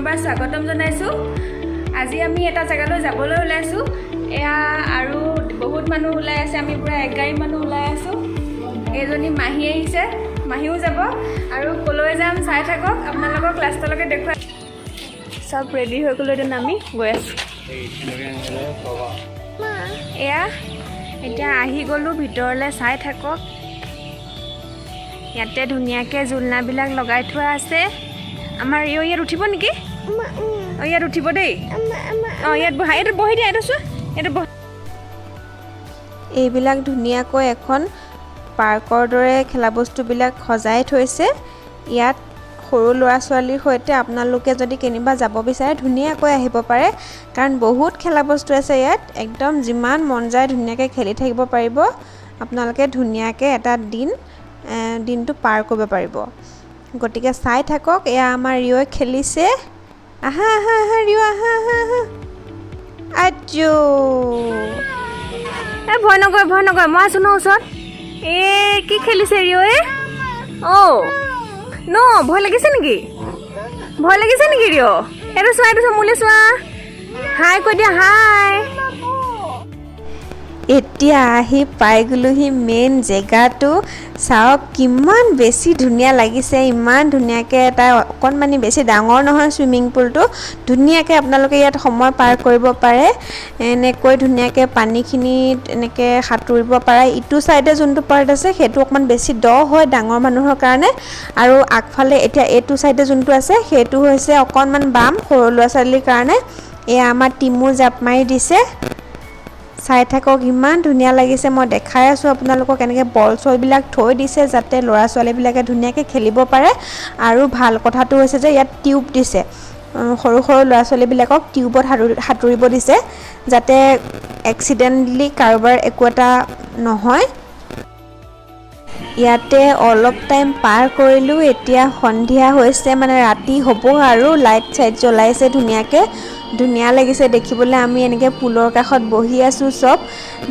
পুনৰবাৰ স্বাগতম জনাইছোঁ। আজি আমি এটা জেগালৈ যাবলৈ ওলাইছোঁ। এয়া আৰু বহুত মানুহ ওলাই আছে, আমি পুৰা 1 গাড়ী মানুহ ওলাই আছোঁ। এইজনী মাহী আহিছে, মাহীও যাব আৰু কলৈ যাম চাই থাকক। আপোনালোকক লাষ্টলৈকে দেখুৱাই চব ৰেডি হৈ গ'লে দিন আমি গৈ আছোঁ। এয়া এতিয়া আহি গ'লোঁ ভিতৰলৈ, চাই থাকক। ইয়াতে ধুনীয়াকৈ জোলনাবিলাক লগাই থোৱা আছে। আমাৰ ইয়াত উঠিব নেকি? ইয়াত উঠিব দেই। ইয়াত বহি দিয়া, এইটো চোৱা, এইটো বহি। এইবিলাক ধুনীয়াকৈ এখন পাৰ্কৰ দৰে খেলা বস্তুবিলাক সজাই থৈছে। ইয়াত সৰু ল'ৰা ছোৱালীৰ সৈতে আপোনালোকে যদি কেনিবা যাব বিচাৰে ধুনীয়াকৈ আহিব পাৰে, কাৰণ বহুত খেলা বস্তু আছে ইয়াত। একদম যিমান মন যায় ধুনীয়াকৈ খেলি থাকিব পাৰিব। আপোনালোকে ধুনীয়াকৈ এটা দিনটো পাৰ কৰিব পাৰিব। গতিকে চাই থাকক। এয়া আমাৰ ৰিঅ'ই খেলিছে। আহা আহা আহা ৰিঅ' আহা আহা আহা। আজো ভয় নকৰে, মই আছোঁ ন ওচৰত। কি খেলিছে ৰিঅ'য়ে? ভয় লাগিছে নেকি ৰিঅ'? এইটো চোৱা, মোলৈ চোৱা। হাই কৈ দিয়া, হাই। এতিয়া আহি পাই গ'লোহি মেইন জেগাটো। চাওক কিমান বেছি ধুনীয়া লাগিছে, ইমান ধুনীয়াকৈ এটা অকণমানি, বেছি ডাঙৰ নহয় চুইমিং পুলটো। ধুনীয়াকৈ আপোনালোকে ইয়াত সময় পাৰ কৰিব পাৰে। এনেকৈ ধুনীয়াকৈ পানীখিনিত এনেকৈ সাঁতুৰিব পাৰে। ইটো ছাইডে যোনটো পাৰ্ট আছে সেইটো অকণমান বেছি দ হয় ডাঙৰ মানুহৰ কাৰণে, আৰু আগফালে এতিয়া এইটো ছাইডে যোনটো আছে সেইটো হৈছে অকণমান বাম সৰু ল'ৰা ছোৱালীৰ কাৰণে। এয়া আমাৰ টিমো জাপ মাৰি দিছে। চাই থাকক, ইমান ধুনীয়া লাগিছে। মই দেখাই আছোঁ আপোনালোকক এনেকৈ বল চলবিলাক থৈ দিছে যাতে ল'ৰা ছোৱালীবিলাকে ধুনীয়াকৈ খেলিব পাৰে। আৰু ভাল কথাটো হৈছে যে ইয়াত টিউব দিছে। সৰু সৰু ল'ৰা ছোৱালীবিলাকক টিউবত সাঁতুৰিব দিছে যাতে এক্সিডেণ্টলি কাৰোবাৰ একো এটা নহয়। ইয়াতে অলপ টাইম পাৰ কৰিলোঁ। এতিয়া সন্ধিয়া হৈছে, মানে ৰাতি হ'ব আৰু। লাইট চাইট জ্বলাইছে ধুনীয়াকৈ, ধুনীয়া লাগিছে দেখিবলৈ। আমি এনেকৈ পুলৰ কাষত বহি আছোঁ চব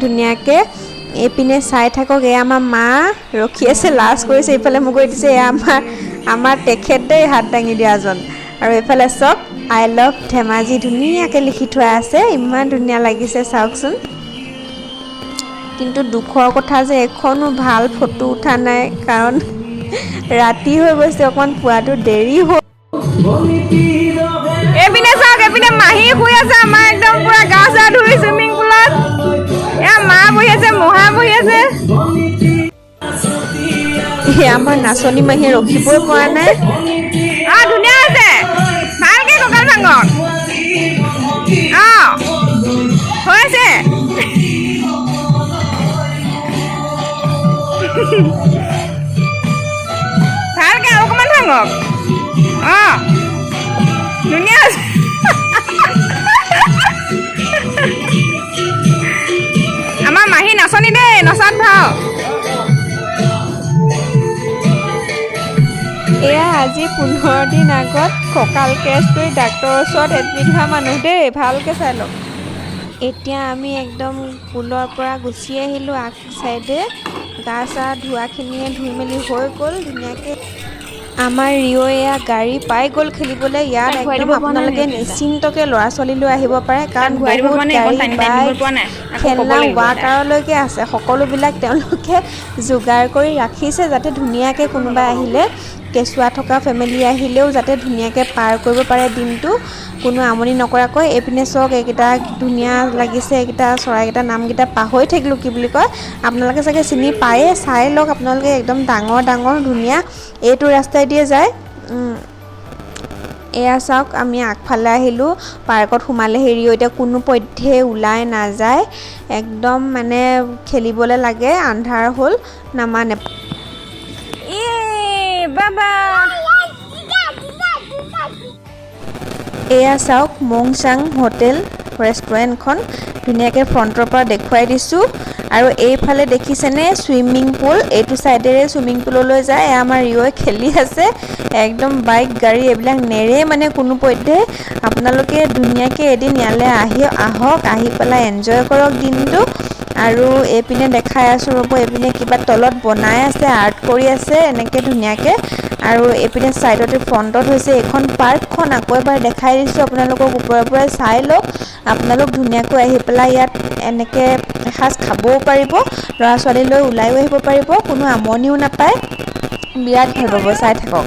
ধুনীয়াকৈ। এইপিনে চাই থাকক, এয়া আমাৰ মা ৰখি আছে, লাজ কৰিছে, এইফালে মোক কৈ দিছে এয়া আমাৰ তেখেতে হাত দাঙি দিয়াজন। আৰু এইফালে চব আই লাভ ধেমাজি ধুনীয়াকৈ লিখি থোৱা আছে। ইমান ধুনীয়া লাগিছে চাওকচোন। কিন্তু দুখৰ কথা যে এখনো ভাল ফটো উঠা নাই, কাৰণ ৰাতি হৈ গৈছে, অকণমান পোৱাটো দেৰি হ'ল। এইপিনে চাওক, এইপিনে মাহী শুই আছে আমাৰ একদম পুৰা গা চা ধুই চুইমিং পুলত। এয়া মা বহি আছে, মহা বহি আছে। আমাৰ নাচনী মাহীয়ে ৰখিবই পৰা নাই। ধুনীয়া হৈছে, ভালকে কঁকাল ভাঙক। হৈছে ভালকে অকণমান ভাঙক। ধুনীয়া হৈছে। আমাৰ মাহী নাচনী দেই, নচাত ভাও। এয়া আজি 15 দিন আগত কঁকাল কেচ কৰি ডাক্তৰৰ ওচৰত এডমিট হোৱা মানুহ দেই, ভালকৈ চাই লওক। এতিয়া আমি একদম পুলৰ পৰা গুচি আহিলোঁ আগ চাইডে। গা চা ধোৱাখিনিয়ে ধুই মেলি হৈ গ'ল ধুনীয়াকৈ। আমাৰ ৰিঅ' এয়া গাড়ী পাই গ'ল খেলিবলৈ। ইয়াত একদম আপোনালোকে নিশ্চিন্তকৈ ল'ৰা ছোৱালী লৈ আহিব পাৰে, কাৰণ বহুত গাড়ী, বাইক, খেলনা, ৱাকাৰলৈকে আছে। সকলোবিলাক তেওঁলোকে যোগাৰ কৰি ৰাখিছে যাতে ধুনীয়াকৈ কোনোবাই আহিলে, কেঁচুৱা থকা ফেমিলি আহিলেও যাতে ধুনীয়াকৈ পাৰ কৰিব পাৰে দিনটো, কোনো আমনি নকৰাকৈ। এইপিনে চাওক, এইকেইটা ধুনীয়া লাগিছে। এইকেইটা চৰাইকেইটা নামকেইটা পাহৰি থাকিলোঁ কি বুলি কয়, আপোনালোকে চাগে চিনি পায়ে। চাই লওক আপোনালোকে, একদম ডাঙৰ ডাঙৰ ধুনীয়া। এইটো ৰাস্তাই দিয়ে যায়। এয়া চাওক, আমি আগফালে আহিলোঁ, পাৰ্কত সোমালে হেৰিও এতিয়া কোনো পধ্যে ওলাই নাযায়, একদম মানে খেলিবলৈ লাগে। আন্ধাৰ হ'ল, নামানে। বাবা এয়া চাওক, মংচাং হোটেল ৰেষ্টুৰেণ্টখন ধুনীয়াকৈ ফ্ৰণ্টৰ পৰা দেখুৱাই দিছোঁ। আৰু এইফালে দেখিছেনে চুইমিং পুল, এইটো ছাইডেৰে চুইমিং পুললৈ যায়। এয়া আমাৰ ৰিঅ'ই খেলি আছে, একদম বাইক গাড়ী এইবিলাক নেৰে মানে কোনো পধ্যে। আপোনালোকে ধুনীয়াকৈ এদিন ইয়ালৈ আহক, আহি পেলাই এনজয় কৰক দিনটো। আৰু এইপিনে দেখাই আছোঁ ৰ'ব, এইপিনে কিবা তলত বনাই আছে, আৰ্ট কৰি আছে এনেকৈ ধুনীয়াকৈ। আৰু এইপিনে সাইডতে ফ্ৰণ্টত হৈছে এখন পাৰ্কখন আকৌ এবাৰ দেখাই দিছোঁ আপোনালোকক ওপৰৰ পৰা চাই লওক আপোনালোক ধুনীয়াকৈ আহি পেলাই ইয়াত এনেকৈ এসাঁজ খাবও পাৰিব ল'ৰা ছোৱালী লৈ ওলাইও আহিব পাৰিব কোনো আমনিও নাপায় বিৰাট ভাল পাব চাই থাকক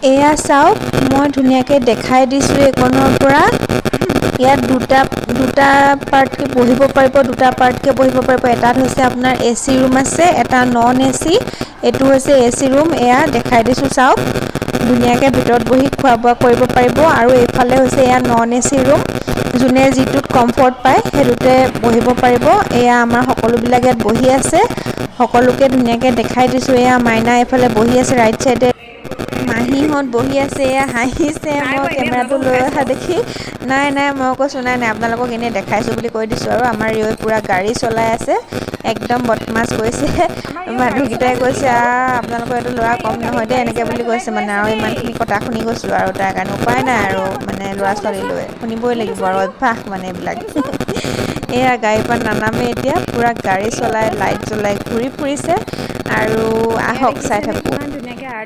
এয়া চাওক মই ধুনীয়াকৈ দেখাই দিছোঁ এইকণৰ পৰা ইয়াত দুটা পাৰ্টকে বহিব পাৰিব দুটা পাৰ্টকে বহিব পাৰিব এটাত হৈছে আপোনাৰ এচি ৰুম আছে এটা নন এচি এইটো হৈছে এচি ৰুম এয়া দেখাই দিছোঁ চাওক ধুনীয়াকৈ ভিতৰত বহি খোৱা বোৱা কৰিব পাৰিব আৰু এইফালে হৈছে এয়া নন এচি ৰুম যোনে যিটোত কমফৰ্ট পায় সেইটোতে বহিব পাৰিব এয়া আমাৰ সকলোবিলাক ইয়াত বহি আছে সকলোকে ধুনীয়াকৈ দেখাই দিছোঁ এয়া মাইনা এইফালে বহি আছে ৰাইট চাইডে মাহীহঁত বহি আছে এয়া হাঁহিছে মই কেমেৰাটো লৈ অহা দেখি নাই মই কৈছোঁ নাই আপোনালোকক এনেই দেখাইছোঁ বুলি কৈ দিছোঁ আৰু আমাৰ ৰিঅ'ই পূৰা গাড়ী চলাই আছে একদম বদমাছ কৰিছে মানুহকেইটাই কৈছে আপোনালোকৰ এইটো ল'ৰা কম নহয় দেই এনেকৈ বুলি কৈছে মানে আৰু ইমানখিনি কথা শুনি গৈছোঁ আৰু তাৰ কাৰণে উপায় নাই আৰু মানে ল'ৰা ছোৱালী লৈ শুনিবই লাগিব আৰু অভ্যাস মানে এইবিলাক এয়া গাড়ীৰ পৰা নানামে এতিয়া পূৰা গাড়ী চলাই লাইট জ্বলাই ঘূৰি ফুৰিছে আৰু আহক চাই থাকোঁ